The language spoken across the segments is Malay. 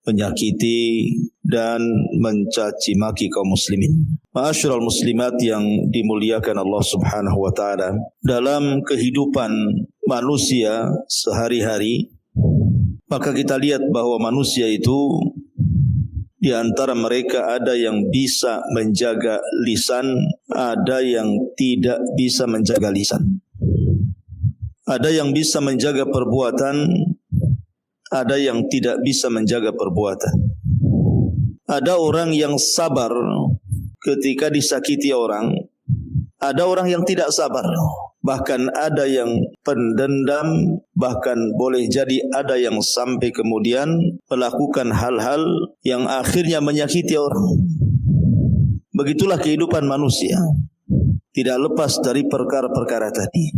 menyakiti dan mencaci maki kaum muslimin. Ma'asyiral muslimat yang dimuliakan Allah Subhanahu wa taala, dalam kehidupan manusia sehari-hari, maka kita lihat bahwa manusia itu di antara mereka ada yang bisa menjaga lisan, ada yang tidak bisa menjaga lisan. Ada yang bisa menjaga perbuatan, ada yang tidak bisa menjaga perbuatan. Ada orang yang sabar ketika disakiti orang, ada orang yang tidak sabar, bahkan ada yang pendendam, bahkan boleh jadi ada yang sampai kemudian melakukan hal-hal yang akhirnya menyakiti orang. Begitulah kehidupan manusia, tidak lepas dari perkara-perkara tadi.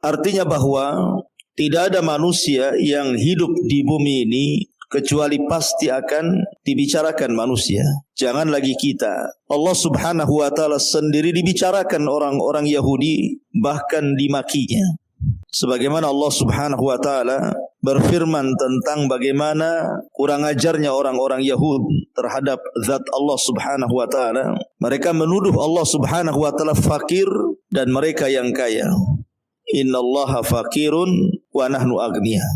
Artinya bahwa tidak ada manusia yang hidup di bumi ini kecuali pasti akan dibicarakan manusia. Jangan lagi kita. Allah Subhanahu wa taala sendiri dibicarakan orang-orang Yahudi, bahkan dimakinya. Sebagaimana Allah Subhanahu wa taala berfirman tentang bagaimana kurang ajarnya orang-orang Yahudi terhadap zat Allah Subhanahu wa taala. Mereka menuduh Allah Subhanahu wa taala fakir dan mereka yang kaya. Innallaha fakirun wa nahnu aghnia.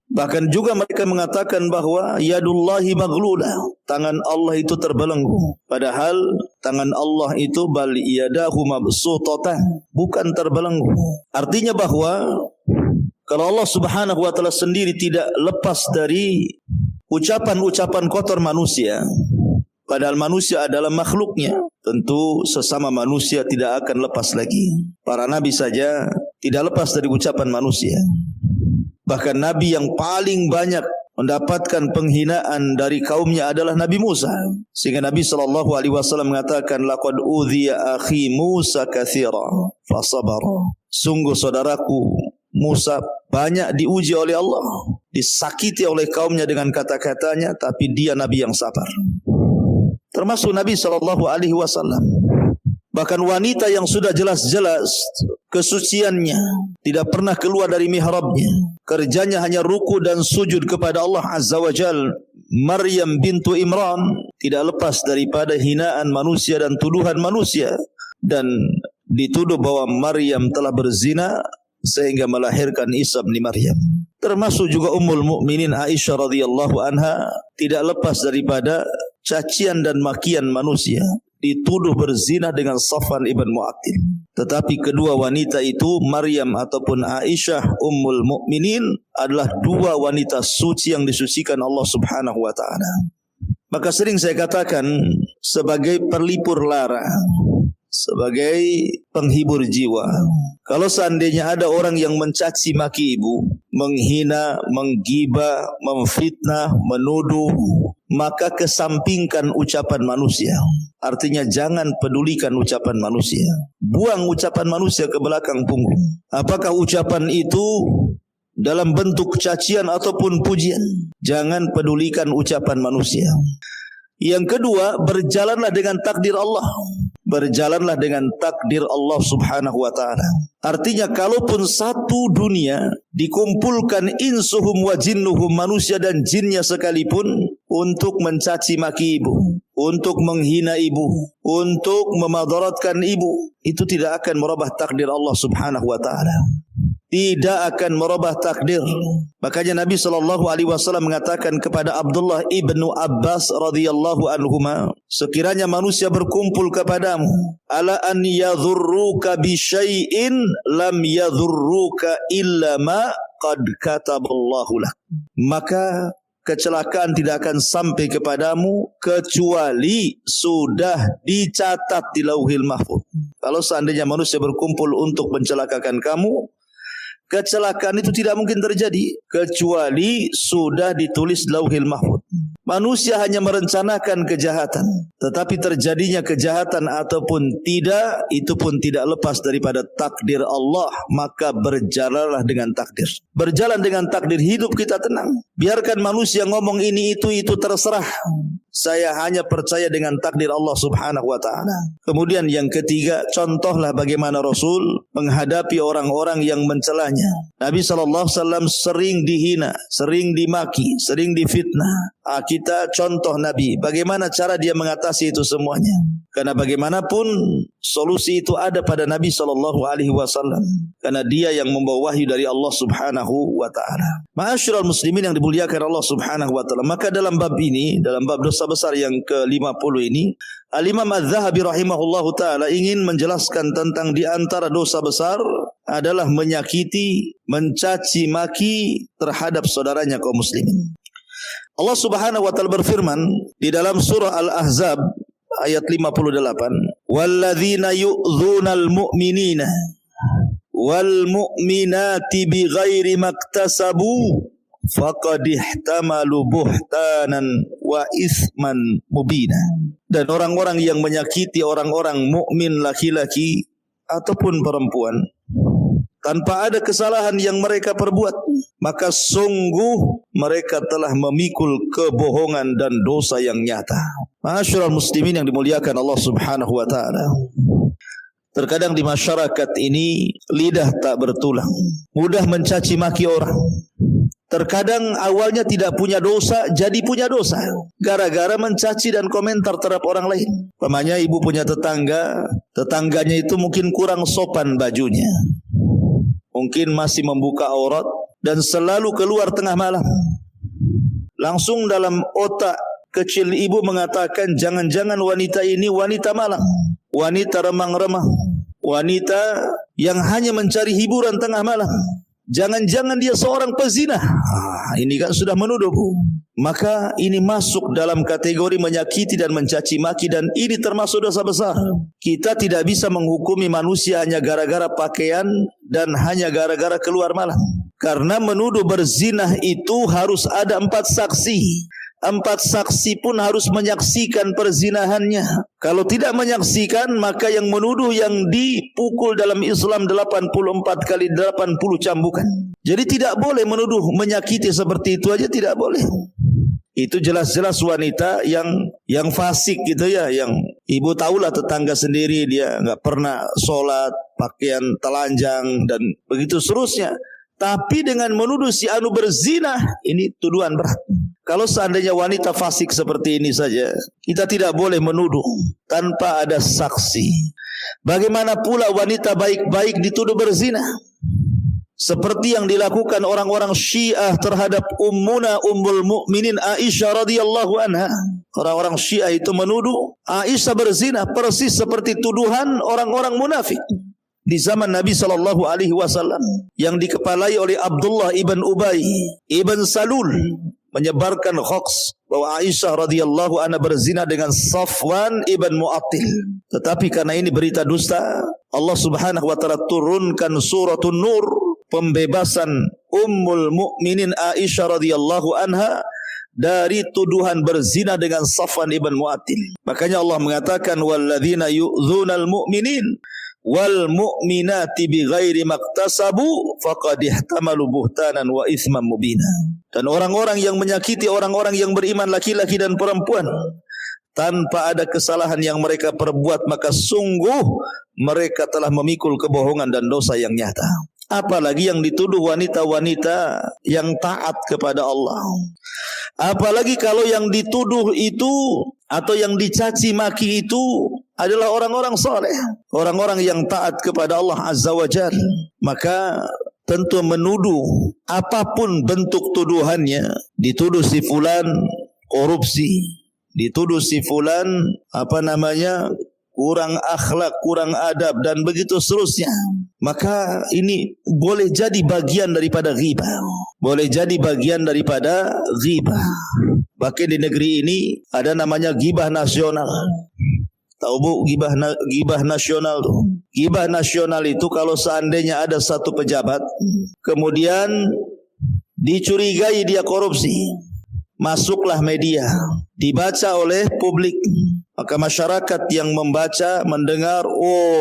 Bahkan juga mereka mengatakan bahwa yadullahi maghlulah, tangan Allah itu terbelenggu. Padahal tangan Allah itu bal yadahu mabsutatan, bukan terbelenggu. Artinya bahwa kalau Allah Subhanahu wa taala sendiri tidak lepas dari ucapan-ucapan kotor manusia, padahal manusia adalah makhluknya, tentu sesama manusia tidak akan lepas lagi. Para nabi saja tidak lepas dari ucapan manusia. Bahkan nabi yang paling banyak mendapatkan penghinaan dari kaumnya adalah Nabi Musa. Sehingga Nabi SAW mengatakan, laqad udhiya akhi Musa katsira fasabara. Sungguh saudaraku Musa banyak diuji oleh Allah, disakiti oleh kaumnya dengan kata-katanya, tapi dia nabi yang sabar. Termasuk Nabi SAW. Bahkan wanita yang sudah jelas-jelas kesuciannya, tidak pernah keluar dari mihrabnya, kerjanya hanya ruku dan sujud kepada Allah Azza wa Jal, Maryam bintu Imran, tidak lepas daripada hinaan manusia dan tuduhan manusia, dan dituduh bahwa Maryam telah berzina sehingga melahirkan Isa bin Maryam. Termasuk juga Ummul Mukminin Aisyah radhiyallahu anha, tidak lepas daripada cacian dan makian manusia, dituduh berzina dengan Safwan ibn Mu'attil. Tetapi kedua wanita itu, Maryam ataupun Aisyah Ummul Mukminin, adalah dua wanita suci yang disucikan Allah Subhanahu wa taala. Maka sering saya katakan sebagai perlipur lara, sebagai penghibur jiwa, kalau seandainya ada orang yang mencaci maki ibu, menghina, menggibah, memfitnah, menuduh, maka kesampingkan ucapan manusia. Artinya jangan pedulikan ucapan manusia. Buang ucapan manusia ke belakang punggung. Apakah ucapan itu dalam bentuk cacian ataupun pujian? Jangan pedulikan ucapan manusia. Yang kedua, berjalanlah dengan takdir Allah. Berjalanlah dengan takdir Allah Subhanahu wa ta'ala. Artinya kalaupun satu dunia dikumpulkan insuhum wa jinnuhum, manusia dan jinnya sekalipun, untuk mencaci maki ibu, untuk menghina ibu, untuk memadaratkan ibu, itu tidak akan merubah takdir Allah Subhanahu wa ta'ala. Tidak akan merubah takdir. Makanya Nabi SAW mengatakan kepada Abdullah ibnu Abbas radhiyallahu anhuma, sekiranya manusia berkumpul kepadamu, ala an yadhurruka bi syai'in lam yadhurruka illa ma qad kataballahu lak, maka kecelakaan tidak akan sampai kepadamu kecuali sudah dicatat di Lauhil Mahfuz. Kalau seandainya manusia berkumpul untuk mencelakakan kamu, kecelakaan itu tidak mungkin terjadi kecuali sudah ditulis Lauhil Mahfuz. Manusia hanya merencanakan kejahatan, tetapi terjadinya kejahatan ataupun tidak, itu pun tidak lepas daripada takdir Allah. Maka berjalanlah dengan takdir. Berjalan dengan takdir, hidup kita tenang. Biarkan manusia ngomong ini itu terserah. Saya hanya percaya dengan takdir Allah Subhanahu wa taala. Kemudian yang ketiga, contohlah bagaimana Rasul menghadapi orang-orang yang mencelanya. Nabi sallallahu alaihi wasallam sering dihina, sering dimaki, sering difitnah. Kita contoh Nabi, bagaimana cara dia mengatasi itu semuanya. Karena bagaimanapun solusi itu ada pada Nabi sallallahu alaihi wasallam. Karena dia yang membawa wahyu dari Allah Subhanahu wa taala. Ma'asyiral muslimin yang dimuliakan Allah Subhanahu wa taala. Maka dalam bab ini, dalam bab dosa besar yang ke-50 ini, Al-Imam Az-Zahabi rahimahullahu taala ingin menjelaskan tentang di antara dosa besar adalah menyakiti, mencaci maki terhadap saudaranya kaum muslimin. Allah Subhanahu wa taala berfirman di dalam surah Al-Ahzab ayat 58, "Walladzina yu'dzunal mu'minina wal mu'minati bighairi maktasabu faqad ihtamalu buhtanan wa itsman mubina." Dan orang-orang yang menyakiti orang-orang mukmin laki-laki ataupun perempuan tanpa ada kesalahan yang mereka perbuat, maka sungguh mereka telah memikul kebohongan dan dosa yang nyata. Ma'asyiral muslimin yang dimuliakan Allah Subhanahu wa taala. Terkadang di masyarakat ini lidah tak bertulang, mudah mencaci maki orang. Terkadang awalnya tidak punya dosa, jadi punya dosa gara-gara mencaci dan komentar terhadap orang lain. Umpamanya ibu punya tetangga, tetangganya itu mungkin kurang sopan bajunya, mungkin masih membuka aurat dan selalu keluar tengah malam. Langsung dalam otak kecil ibu mengatakan, jangan-jangan wanita ini wanita malam, wanita remang-remang, wanita yang hanya mencari hiburan tengah malam. Jangan-jangan dia seorang pezina. Ini kan sudah menuduh, Bu. Maka ini masuk dalam kategori menyakiti dan mencaci maki, dan ini termasuk dosa besar. Kita tidak bisa menghukumi manusia hanya gara-gara pakaian dan hanya gara-gara keluar malam. Karena menuduh berzinah itu harus ada 4 saksi. 4 saksi pun harus menyaksikan perzinahannya. Kalau tidak menyaksikan, maka yang menuduh yang dipukul dalam Islam 84 kali 80 cambukan. Jadi tidak boleh menuduh menyakiti seperti itu aja, tidak boleh. Itu jelas-jelas wanita yang fasik gitu ya, yang ibu tahulah tetangga sendiri dia enggak pernah sholat, pakaian telanjang dan begitu seterusnya. Tapi dengan menuduh si anu berzina, ini tuduhan berat. Kalau seandainya wanita fasik seperti ini saja, kita tidak boleh menuduh tanpa ada saksi. Bagaimana pula wanita baik-baik dituduh berzina? Seperti yang dilakukan orang-orang Syiah terhadap Ummul Mukminin Aisyah radhiyallahu anha. Orang-orang Syiah itu menuduh Aisyah berzina persis seperti tuduhan orang-orang munafik di zaman Nabi sallallahu alaihi wasallam yang dikepalai oleh Abdullah ibn Ubay ibn Salul, menyebarkan hoax bahwa Aisyah radhiyallahu anha berzina dengan Safwan ibn Mu'attil. Tetapi karena ini berita dusta, Allah Subhanahu wa taala turunkan suratun Nur, pembebasan Ummul Mukminin Aisyah radhiyallahu anha dari tuduhan berzina dengan Safwan ibn Mu'attil. Makanya Allah mengatakan, walladzina yu'dzunal mu'minin wal mu'minati bighairi maktasabu faqad ihtamalu buhtanan wa itsman mubina. Dan orang-orang yang menyakiti orang-orang yang beriman laki-laki dan perempuan tanpa ada kesalahan yang mereka perbuat, maka sungguh mereka telah memikul kebohongan dan dosa yang nyata. Apalagi yang dituduh wanita-wanita yang taat kepada Allah. Apalagi kalau yang dituduh itu atau yang dicaci maki itu adalah orang-orang saleh, orang-orang yang taat kepada Allah Azza wa Jalla. Maka tentu menuduh apapun bentuk tuduhannya, dituduh si fulan korupsi, dituduh si fulan kurang akhlak, kurang adab dan begitu seterusnya, maka ini boleh jadi bagian daripada ghibah. Boleh jadi bagian daripada ghibah. Bahkan di negeri ini ada namanya ghibah nasional. Tahu Bu, ghibah nasional tuh. Ghibah nasional itu kalau seandainya ada satu pejabat kemudian dicurigai dia korupsi, masuklah media, dibaca oleh publik, maka masyarakat yang membaca, mendengar,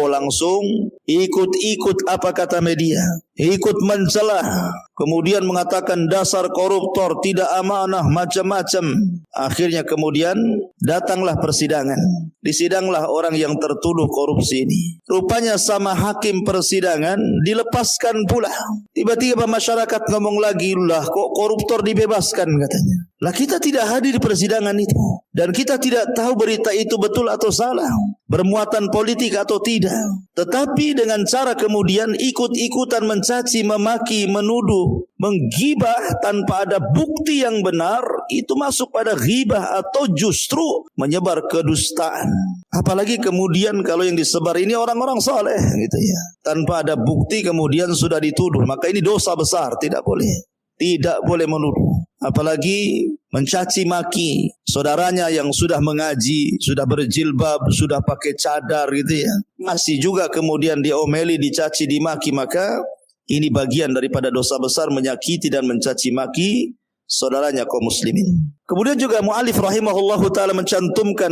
langsung ikut apa kata media, ikut mencelah, kemudian mengatakan dasar koruptor, tidak amanah, macam-macam. Akhirnya kemudian Datanglah persidangan. Disidanglah orang yang tertuduh korupsi ini. Rupanya sama hakim persidangan dilepaskan pula. Tiba-tiba masyarakat ngomong lagi, lah kok koruptor dibebaskan katanya. Lah kita tidak hadir di persidangan itu. Dan kita tidak tahu berita itu betul atau salah. Bermuatan politik atau tidak. Tetapi dengan cara kemudian ikut-ikutan mencaci, memaki, menuduh, menggibah tanpa ada bukti yang benar, itu masuk pada ghibah atau justru menyebar kedustaan. Apalagi kemudian kalau yang disebar ini orang-orang saleh gitu ya. Tanpa ada bukti kemudian sudah dituduh, maka ini dosa besar, tidak boleh. Tidak boleh menuduh. Apalagi mencaci maki saudaranya yang sudah mengaji, sudah berjilbab, sudah pakai cadar gitu ya. Masih juga kemudian diomeli, dicaci, dimaki, maka ini bagian daripada dosa besar menyakiti dan mencaci maki saudaranya kaum muslimin. Kemudian juga mu'alif rahimahullahu ta'ala mencantumkan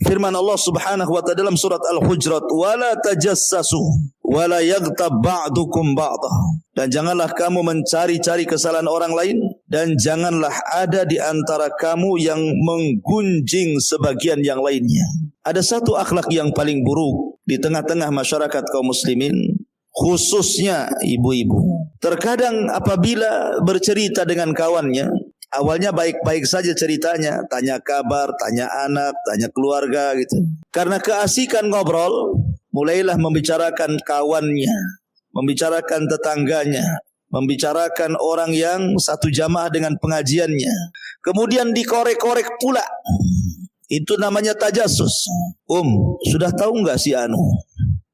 firman Allah subhanahu wa ta'ala dalam surat Al-Hujurat, wala tajassasu wala yaghtab ba'dukum ba'dah. Dan janganlah kamu mencari-cari kesalahan orang lain, dan janganlah ada di antara kamu yang menggunjing sebagian yang lainnya. Ada satu akhlak yang paling buruk di tengah-tengah masyarakat kaum muslimin, khususnya ibu-ibu. Terkadang apabila bercerita dengan kawannya, awalnya baik-baik saja ceritanya, tanya kabar, tanya anak, tanya keluarga gitu. Karena keasikan ngobrol, mulailah membicarakan kawannya, membicarakan tetangganya, membicarakan orang yang satu jamaah dengan pengajiannya. Kemudian dikorek-korek pula. Itu namanya tajassus. Sudah tahu enggak si Anu?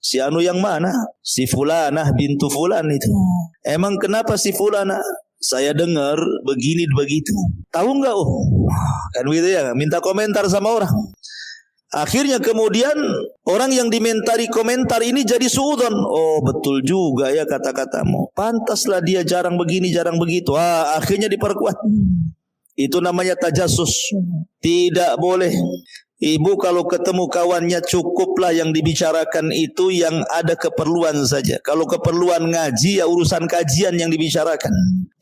Si Anu yang mana? Si Fulanah bintu Fulan itu. Emang kenapa si Fulanah? Saya dengar begini begitu. Tahu enggak? Kan gitu ya, minta komentar sama orang. Akhirnya kemudian orang yang dimentari komentar ini jadi suudon. Oh betul juga ya kata-katamu. Pantaslah dia jarang begini, jarang begitu. Akhirnya diperkuat. Itu namanya tajassus. Tidak boleh. Ibu kalau ketemu kawannya cukuplah yang dibicarakan itu yang ada keperluan saja. Kalau keperluan ngaji ya urusan kajian yang dibicarakan.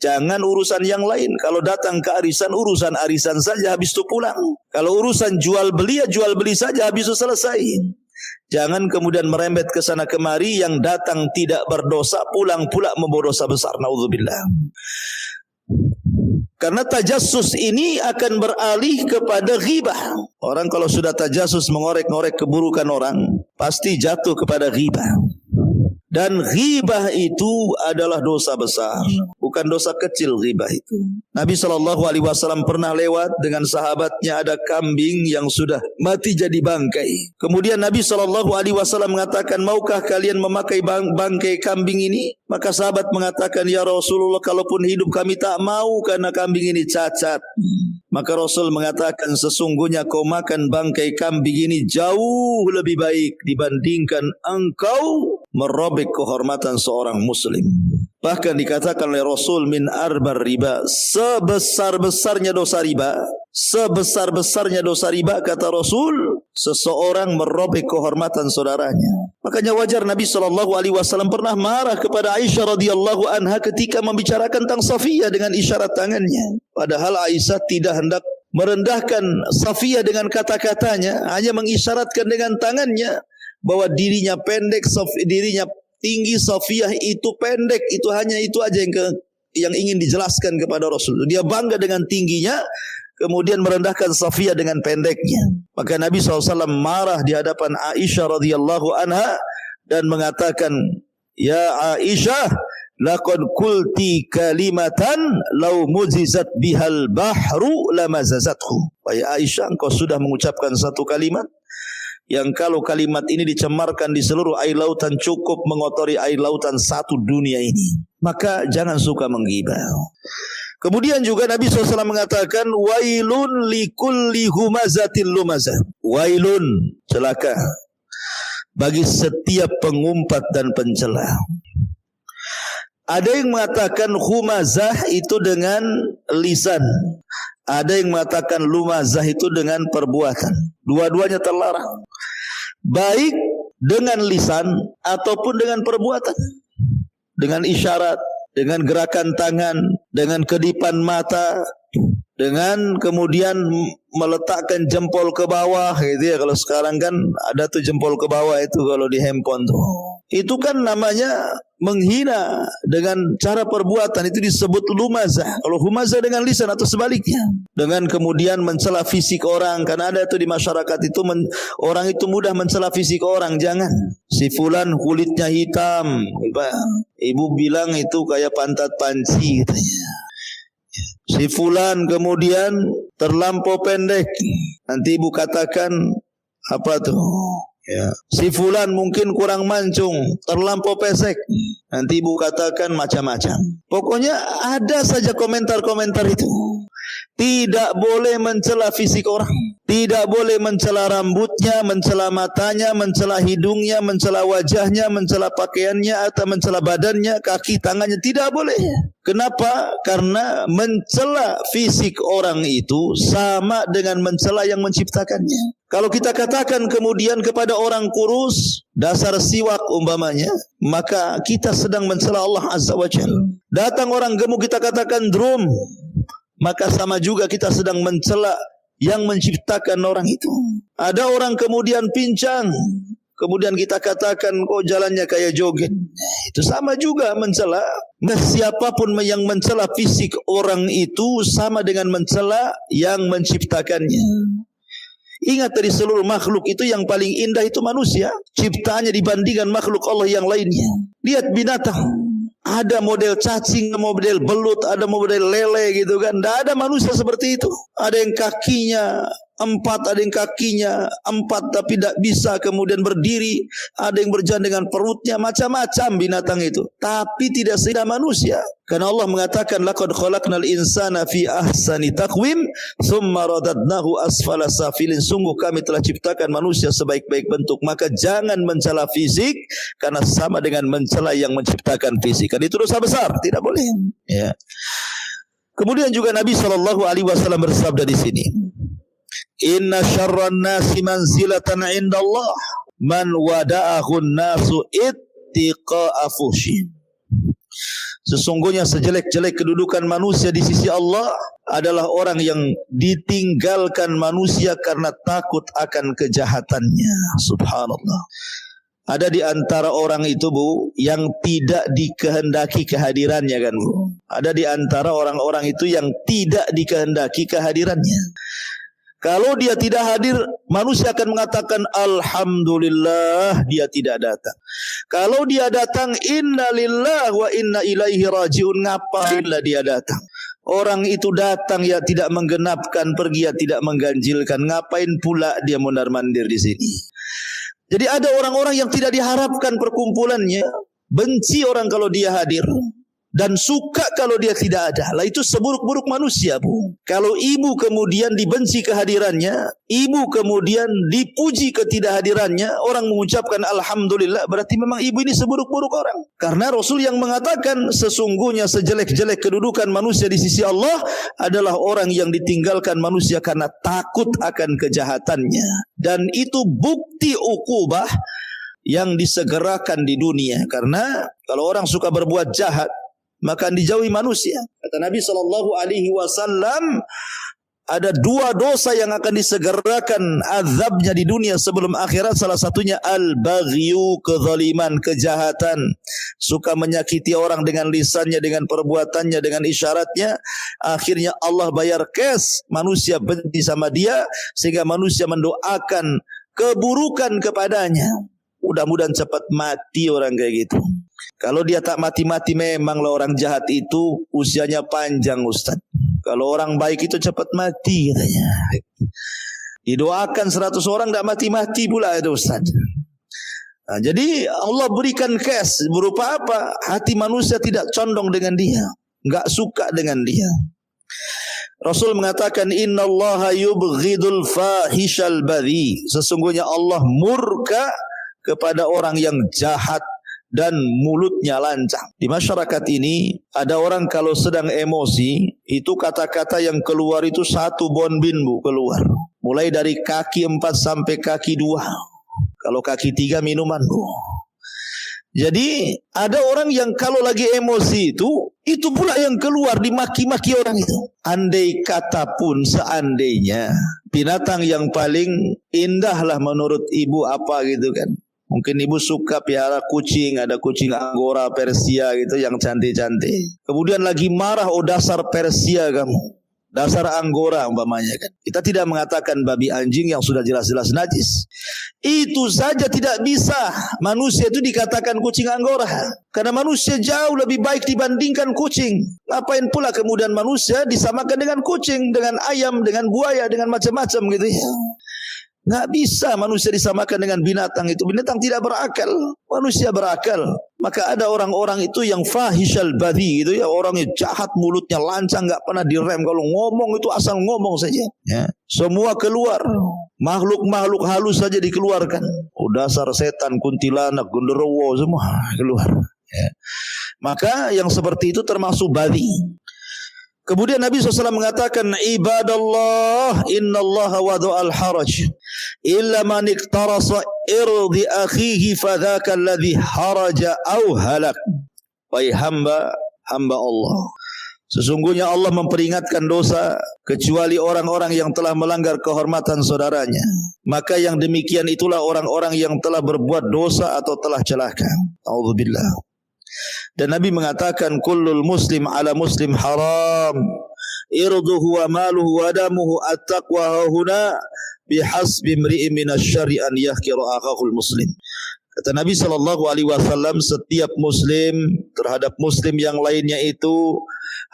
Jangan urusan yang lain. Kalau datang ke arisan, urusan arisan saja habis itu pulang. Kalau urusan jual beli ya jual beli saja habis itu selesai. Jangan kemudian merembet ke sana kemari, yang datang tidak berdosa pulang pula membawa dosa besar. Naudzubillah. Karena tajassus ini akan beralih kepada ghibah. Orang kalau sudah tajassus mengorek-ngorek keburukan orang, pasti jatuh kepada ghibah. Dan ghibah itu adalah dosa besar, bukan dosa kecil ghibah itu. Nabi SAW pernah lewat dengan sahabatnya, ada kambing yang sudah mati jadi bangkai. Kemudian Nabi SAW mengatakan, maukah kalian memakai bangkai kambing ini? Maka sahabat mengatakan, ya Rasulullah, kalaupun hidup kami tak mau karena kambing ini cacat. Maka Rasul mengatakan, sesungguhnya kau makan bangkai kambing ini jauh lebih baik dibandingkan engkau merobek kehormatan seorang muslim. Bahkan dikatakan oleh Rasul, min arbar riba, sebesar-besarnya dosa riba, sebesar-besarnya dosa riba, kata Rasul, seseorang merobek kehormatan saudaranya. Makanya wajar Nabi SAW pernah marah kepada Aisyah radhiyallahu anha ketika membicarakan tentang Safiyah dengan isyarat tangannya. Padahal Aisyah tidak hendak merendahkan Safiyah dengan kata-katanya, hanya mengisyaratkan dengan tangannya bahwa dirinya pendek, dirinya tinggi, Safiyah itu pendek. Itu hanya itu aja yang ingin dijelaskan kepada Rasul. Dia bangga dengan tingginya, kemudian merendahkan Safiyah dengan pendeknya. Maka Nabi SAW marah di hadapan Aisyah radhiyallahu anha dan mengatakan, ya Aisyah, laqad qulti kalimatan law muzizat bihal bahru lamazazathu. Wahai Aisyah, engkau sudah mengucapkan satu kalimat yang kalau kalimat ini dicemarkan di seluruh air lautan cukup mengotori air lautan satu dunia ini. Maka jangan suka menggibah. Kemudian juga Nabi SAW mengatakan, wailun likulli humazatil lumazah. Wailun, celaka bagi setiap pengumpat dan pencela. Ada yang mengatakan humazah itu dengan lisan, ada yang mengatakan lumazah itu dengan perbuatan. Dua-duanya terlarang, baik dengan lisan ataupun dengan perbuatan, dengan isyarat, dengan gerakan tangan, dengan kedipan mata, dengan kemudian meletakkan jempol ke bawah gitu ya. Kalau sekarang kan ada tuh jempol ke bawah itu kalau di handphone tuh. Itu kan namanya menghina dengan cara perbuatan, itu disebut lumazah. Kalau humazah dengan lisan atau sebaliknya, dengan kemudian mencela fisik orang. Karena ada itu di masyarakat itu orang itu mudah mencela fisik orang. Jangan, si fulan kulitnya hitam, ibu bilang itu kayak pantat panci katanya. Si fulan kemudian terlampau pendek, nanti ibu katakan apa tuh? Ya. Si fulan mungkin kurang mancung, terlampau pesek, nanti ibu katakan macam-macam. Pokoknya ada saja komentar-komentar itu. Tidak boleh mencela fisik orang, tidak boleh mencela rambutnya, mencela matanya, mencela hidungnya, mencela wajahnya, mencela pakaiannya atau mencela badannya, kaki, tangannya, tidak boleh. Kenapa? Karena mencela fisik orang itu sama dengan mencela yang menciptakannya. Kalau kita katakan kemudian kepada orang kurus, dasar siwak umpamanya, maka kita sedang mencela Allah Azza wa Jalla. Datang orang gemuk kita katakan drum, maka sama juga kita sedang mencela yang menciptakan orang itu. Ada orang kemudian pincang, kemudian kita katakan kok jalannya kayak joget, itu sama juga mencela. Siapapun yang mencela fisik orang itu sama dengan mencela yang menciptakannya. Ingat, dari seluruh makhluk itu yang paling indah itu manusia, ciptaannya dibandingkan makhluk Allah yang lainnya. Lihat binatang, ada model cacing, model belut, ada model lele gitu kan. Tidak ada manusia seperti itu. Ada yang kakinya 4, ada yang kakinya 4 tapi tidak bisa kemudian berdiri. Ada yang berjalan dengan perutnya, macam-macam binatang itu. Tapi tidak seindah manusia. Karena Allah mengatakan laqad khalaqnal insana fi ahsani taqwim tsumma radadnahu asfala safilin. Sungguh kami telah ciptakan manusia sebaik-baik bentuk. Maka jangan mencela fisik karena sama dengan mencela yang menciptakan fisik. Kan itu dosa besar, tidak boleh. Ya. Kemudian juga Nabi SAW bersabda di sini, inna syarran nasi manzilatan indallah man wada'ahun nasu ittiqa'a fuhshin. Sesungguhnya sejelek-jelek kedudukan manusia di sisi Allah adalah orang yang ditinggalkan manusia karena takut akan kejahatannya. Subhanallah. Ada di antara orang itu, Bu, yang tidak dikehendaki kehadirannya kan, Bu. Ada di antara orang-orang itu yang tidak dikehendaki kehadirannya. Kalau dia tidak hadir, manusia akan mengatakan alhamdulillah dia tidak datang. Kalau dia datang, inna lillahi wa inna ilaihi rajiun. Ngapainlah dia datang? Orang itu datang ya tidak menggenapkan, pergi ya tidak mengganjilkan. Ngapain pula dia mondar-mandir di sini? Jadi ada orang-orang yang tidak diharapkan perkumpulannya, benci orang kalau dia hadir, dan suka kalau dia tidak ada. Lah itu seburuk-buruk manusia, Bu. Kalau ibu kemudian dibenci kehadirannya, ibu kemudian dipuji ketidakhadirannya, orang mengucapkan alhamdulillah, berarti memang ibu ini seburuk-buruk orang. Karena Rasul yang mengatakan sesungguhnya sejelek-jelek kedudukan manusia di sisi Allah adalah orang yang ditinggalkan manusia karena takut akan kejahatannya. Dan itu bukti ukubah yang disegerakan di dunia. Karena kalau orang suka berbuat jahat, maka dijauhi manusia. Kata Nabi SAW, ada 2 dosa yang akan disegerakan azabnya di dunia sebelum akhirat. Salah satunya al-baghyu, kezaliman, kejahatan. Suka menyakiti orang dengan lisannya, dengan perbuatannya, dengan isyaratnya. Akhirnya Allah bayar cash. Manusia benci sama dia sehingga manusia mendoakan keburukan kepadanya. Mudah-mudahan cepat mati orang kayak gitu. Kalau dia tak mati-mati, memanglah orang jahat itu usianya panjang, Ustaz. Kalau orang baik itu cepat mati katanya. Didoakan 100 orang tak mati-mati pula itu, Ustaz. Nah, jadi Allah berikan cash berupa apa? Hati manusia tidak condong dengan dia, enggak suka dengan dia. Rasul mengatakan innallaha yubghidul fahishal badhi. Sesungguhnya Allah murka kepada orang yang jahat dan mulutnya lancang. Di masyarakat ini ada orang kalau sedang emosi, itu kata-kata yang keluar itu 1 bonbin, Bu, keluar. Mulai dari kaki 4 sampai kaki 2. Kalau kaki 3 minuman, Bu. Jadi ada orang yang kalau lagi emosi itu pula yang keluar dimaki-maki orang itu. Andai kata pun seandainya binatang yang paling indah lah menurut ibu apa gitu kan. Mungkin ibu suka piara kucing, ada kucing Angora Persia gitu yang cantik-cantik. Kemudian lagi marah, oh dasar Persia kamu. Dasar Anggora umpamanya kan. Kita tidak mengatakan babi anjing yang sudah jelas-jelas najis. Itu saja tidak bisa manusia itu dikatakan kucing Anggora. Karena manusia jauh lebih baik dibandingkan kucing. Ngapain pula kemudian manusia disamakan dengan kucing, dengan ayam, dengan buaya, dengan macam-macam gitu ya. Nggak bisa manusia disamakan dengan binatang itu. Binatang tidak berakal, manusia berakal. Maka ada orang-orang itu yang fahishal badi gitu ya, orangnya jahat, mulutnya lancang, nggak pernah direm. Kalau ngomong itu asal ngomong saja. Ya. Semua keluar, makhluk-makhluk halus saja dikeluarkan. Oh dasar setan, kuntilanak, genderuwo semua keluar. Ya. Maka yang seperti itu termasuk badi. Kemudian Nabi SAW mengatakan, ibadallah innallaha wadu'al haraj illa man iktarasa irdi akhihi fadhaka alladhi haraja au halak. Wahai hamba Allah, sesungguhnya Allah memperingatkan dosa kecuali orang-orang yang telah melanggar kehormatan saudaranya. Maka yang demikian itulah orang-orang yang telah berbuat dosa atau telah celaka. A'udzubillah. Dan Nabi mengatakan kullul muslim ala muslim haram irduhu wa maluhu wa damuhu at-taqwa huna bihasbi imri'in minasyarri an yahkira akhahul muslim. Kata Nabi SAW, setiap muslim terhadap muslim yang lainnya itu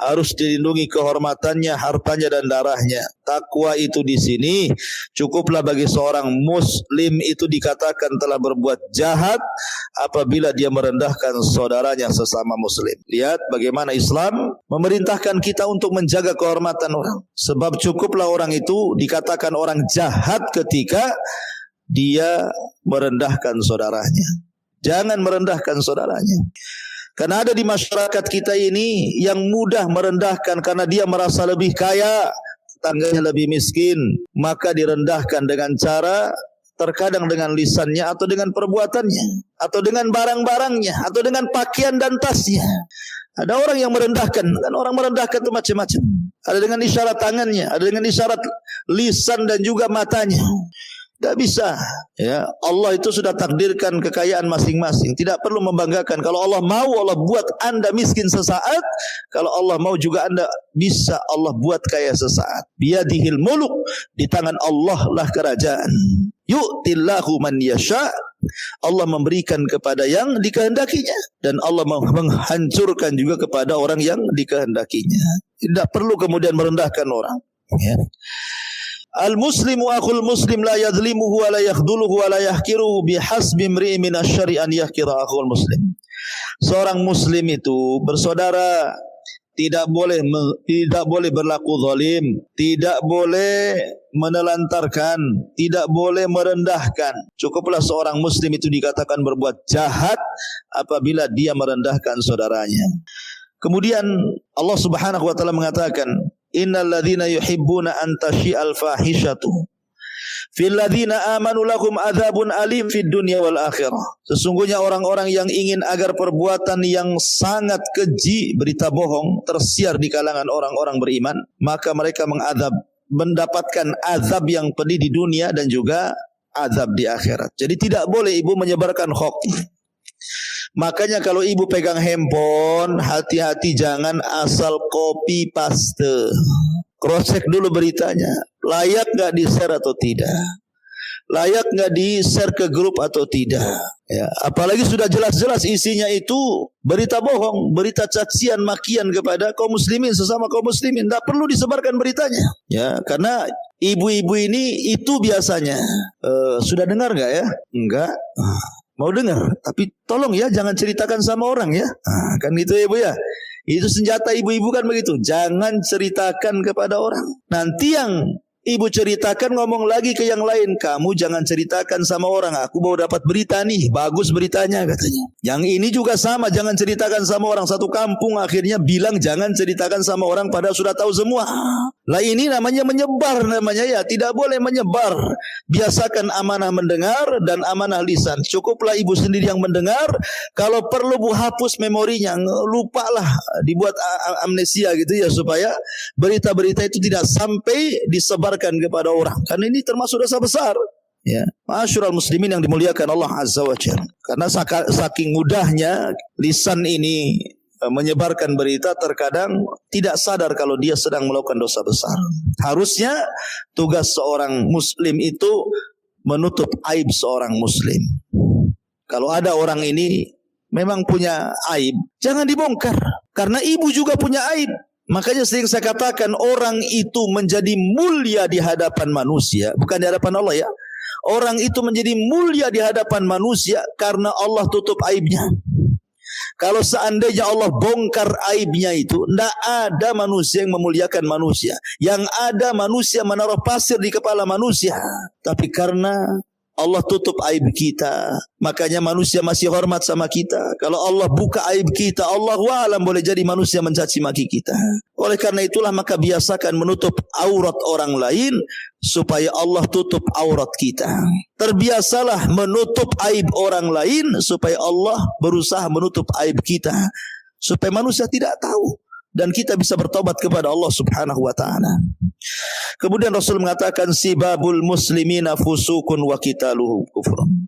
harus dilindungi kehormatannya, hartanya dan darahnya. Takwa itu di sini cukuplah bagi seorang muslim itu dikatakan telah berbuat jahat apabila dia merendahkan saudaranya sesama muslim. Lihat bagaimana Islam memerintahkan kita untuk menjaga kehormatan orang. Sebab cukuplah orang itu dikatakan orang jahat ketika dia merendahkan saudaranya. Jangan merendahkan saudaranya. Karena ada di masyarakat kita ini yang mudah merendahkan karena dia merasa lebih kaya, tetangganya lebih miskin, maka direndahkan dengan cara terkadang dengan lisannya atau dengan perbuatannya atau dengan barang-barangnya atau dengan pakaian dan tasnya. Ada orang yang merendahkan, kan orang merendahkan itu macam-macam. Ada dengan isyarat tangannya, ada dengan isyarat lisan dan juga matanya. Tidak bisa, ya. Allah itu sudah takdirkan kekayaan masing-masing. Tidak perlu membanggakan. Kalau Allah mau, Allah buat anda miskin sesaat. Kalau Allah mau juga anda bisa Allah buat kaya sesaat. Biyadihil muluk, di tangan Allah lah kerajaan. Yu'tillahu man yasha. Allah memberikan kepada yang dikehendakinya dan Allah menghancurkan juga kepada orang yang dikehendakinya. Tidak perlu kemudian merendahkan orang, ya. Al-muslimu akhul muslim la yadhlimuhu wa la yakhdhuluhu wa la yahkiruhu bihasbi imri'in minasyarri an yahkira akhul muslim. Seorang muslim itu bersaudara tidak boleh berlaku zalim, tidak boleh menelantarkan, tidak boleh merendahkan. Cukuplah seorang muslim itu dikatakan berbuat jahat apabila dia merendahkan saudaranya. Kemudian Allah Subhanahu wa taala mengatakan, innal ladzina yuhibbuna an tashi'al fahishatu fil ladzina amanu lahum adzabun alim fid dunya wal akhirah. Sesungguhnya orang-orang yang ingin agar perbuatan yang sangat keji, berita bohong tersiar di kalangan orang-orang beriman, maka mereka mendapatkan azab yang pedih di dunia dan juga azab di akhirat. Jadi tidak boleh ibu menyebarkan hoax. Makanya kalau ibu pegang handphone, hati-hati jangan asal copy paste. Cross check dulu beritanya. Layak nggak di-share atau tidak? Layak nggak di-share ke grup atau tidak? Ya, apalagi sudah jelas-jelas isinya itu berita bohong, berita cacian, makian kepada kaum muslimin, sesama kaum muslimin. Tidak perlu disebarkan beritanya. Ya, karena ibu-ibu ini itu biasanya sudah dengar nggak ya? Enggak. Mau dengar, tapi tolong ya jangan ceritakan sama orang ya. Kan gitu ya ibu ya. Itu senjata ibu-ibu kan begitu. Jangan ceritakan kepada orang. Nanti yang Ibu ceritakan, ngomong lagi ke yang lain. Kamu jangan ceritakan sama orang. Aku baru dapat berita nih. Bagus beritanya katanya. Yang ini juga sama. Jangan ceritakan sama orang. Satu kampung akhirnya bilang jangan ceritakan sama orang padahal sudah tahu semua. Lah ini namanya menyebar namanya ya. Tidak boleh menyebar. Biasakan amanah mendengar dan amanah lisan. Cukuplah ibu sendiri yang mendengar. Kalau perlu bu hapus memorinya. Lupalah. Dibuat amnesia gitu ya. Supaya berita-berita itu tidak sampai disebar kepada orang. Karena ini termasuk dosa besar. Ya, ma'asyiral muslimin yang dimuliakan Allah Azza wa Jalla. Karena saking mudahnya lisan ini menyebarkan berita, terkadang tidak sadar kalau dia sedang melakukan dosa besar. Harusnya tugas seorang muslim itu menutup aib seorang muslim. Kalau ada orang ini memang punya aib, jangan dibongkar. Karena ibu juga punya aib. Makanya sering saya katakan orang itu menjadi mulia di hadapan manusia, bukan di hadapan Allah ya. Orang itu menjadi mulia di hadapan manusia karena Allah tutup aibnya. Kalau seandainya Allah bongkar aibnya itu, tidak ada manusia yang memuliakan manusia. Yang ada manusia menaruh pasir di kepala manusia. Tapi karena Allah tutup aib kita, makanya manusia masih hormat sama kita. Kalau Allah buka aib kita, Allahu a'lam, boleh jadi manusia mencaci maki kita. Oleh karena itulah maka biasakan menutup aurat orang lain supaya Allah tutup aurat kita. Terbiasalah menutup aib orang lain supaya Allah berusaha menutup aib kita, supaya manusia tidak tahu dan kita bisa bertobat kepada Allah Subhanahu wa taala. Kemudian Rasul mengatakan sibabul muslimina fusukun wa qitaluhu kufrun.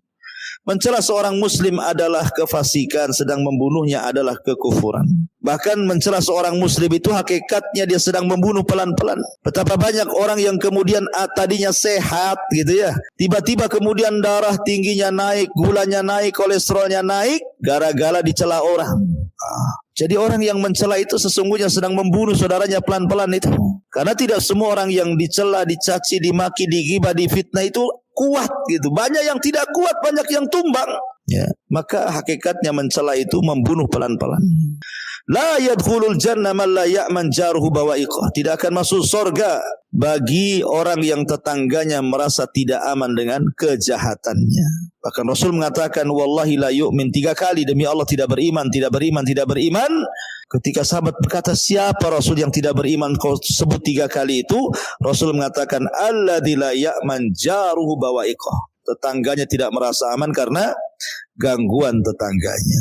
Mencela seorang muslim adalah kefasikan, sedang membunuhnya adalah kekufuran. Bahkan mencela seorang muslim itu hakikatnya dia sedang membunuh pelan-pelan. Betapa banyak orang yang kemudian tadinya sehat gitu ya, tiba-tiba kemudian darah tingginya naik, gulanya naik, kolesterolnya naik gara-gara dicela orang. Jadi orang yang mencela itu sesungguhnya sedang membunuh saudaranya pelan-pelan itu. Karena tidak semua orang yang dicela, dicaci, dimaki, digibah, difitnah itu kuat gitu. Banyak yang tidak kuat, banyak yang tumbang. Ya, maka hakikatnya mencela itu membunuh pelan-pelan. La yadkhulul jannah man la ya'man jaruhu bawa'iqah. Tidak akan masuk surga bagi orang yang tetangganya merasa tidak aman dengan kejahatannya. Bahkan Rasul mengatakan wallahi la yu'min 3 kali, demi Allah tidak beriman, tidak beriman, tidak beriman. Ketika sahabat berkata siapa Rasul yang tidak beriman, kau sebut 3 kali itu, Rasul mengatakan alladzi la ya'man jaruhu bawa'iqah. Tetangganya tidak merasa aman karena gangguan tetangganya.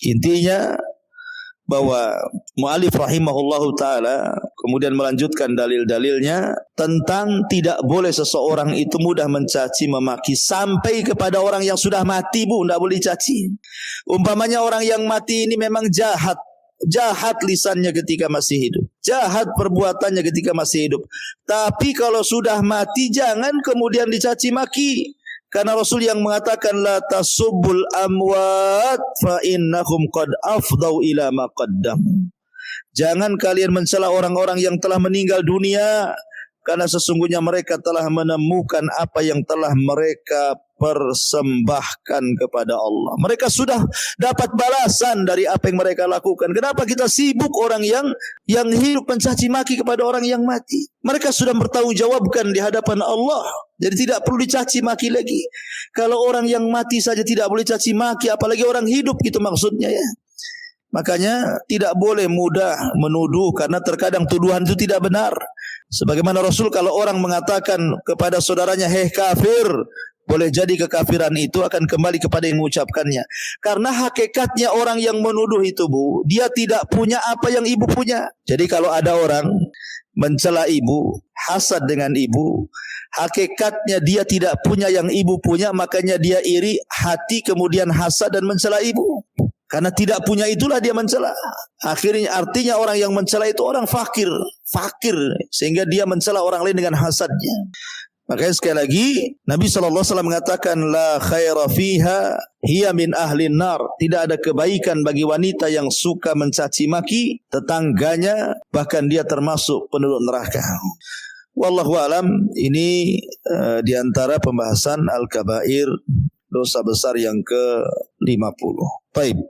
Intinya bahwa mu'alif rahimahullahu ta'ala kemudian melanjutkan dalil-dalilnya tentang tidak boleh seseorang itu mudah mencaci memaki sampai kepada orang yang sudah mati, bu, tidak boleh caci. Umpamanya orang yang mati ini memang jahat lisannya ketika masih hidup, jahat perbuatannya ketika masih hidup, tapi kalau sudah mati jangan kemudian dicaci maki. Karena Rasul yang mengatakan la tasubbul amwat fa innahum qad afdau ila ma qaddam. Jangan kalian mencela orang-orang yang telah meninggal dunia, karena sesungguhnya mereka telah menemukan apa yang telah mereka persembahkan kepada Allah. Mereka sudah dapat balasan dari apa yang mereka lakukan. Kenapa kita sibuk orang yang hidup mencaci maki kepada orang yang mati? Mereka sudah bertanggungjawabkan di hadapan Allah. Jadi tidak perlu dicaci maki lagi. Kalau orang yang mati saja tidak boleh caci maki, apalagi orang hidup, gitu maksudnya ya. Makanya tidak boleh mudah menuduh, karena terkadang tuduhan itu tidak benar. Sebagaimana Rasul kalau orang mengatakan kepada saudaranya hei kafir, boleh jadi kekafiran itu akan kembali kepada yang mengucapkannya. Karena hakikatnya orang yang menuduh itu, bu, dia tidak punya apa yang ibu punya. Jadi kalau ada orang mencela ibu, hasad dengan ibu, hakikatnya dia tidak punya yang ibu punya, makanya dia iri hati, kemudian hasad dan mencela ibu. Karena tidak punya itulah dia mencela. Akhirnya artinya orang yang mencela itu orang fakir, sehingga dia mencela orang lain dengan hasadnya. Makanya sekali lagi Nabi SAW mengatakan la khaira fiha hiya min ahlin nar. Tidak ada kebaikan bagi wanita yang suka mencaci maki tetangganya, bahkan dia termasuk penduduk neraka. Wallahu alam. Ini di antara pembahasan al-kabair, dosa besar yang ke-50. Baik.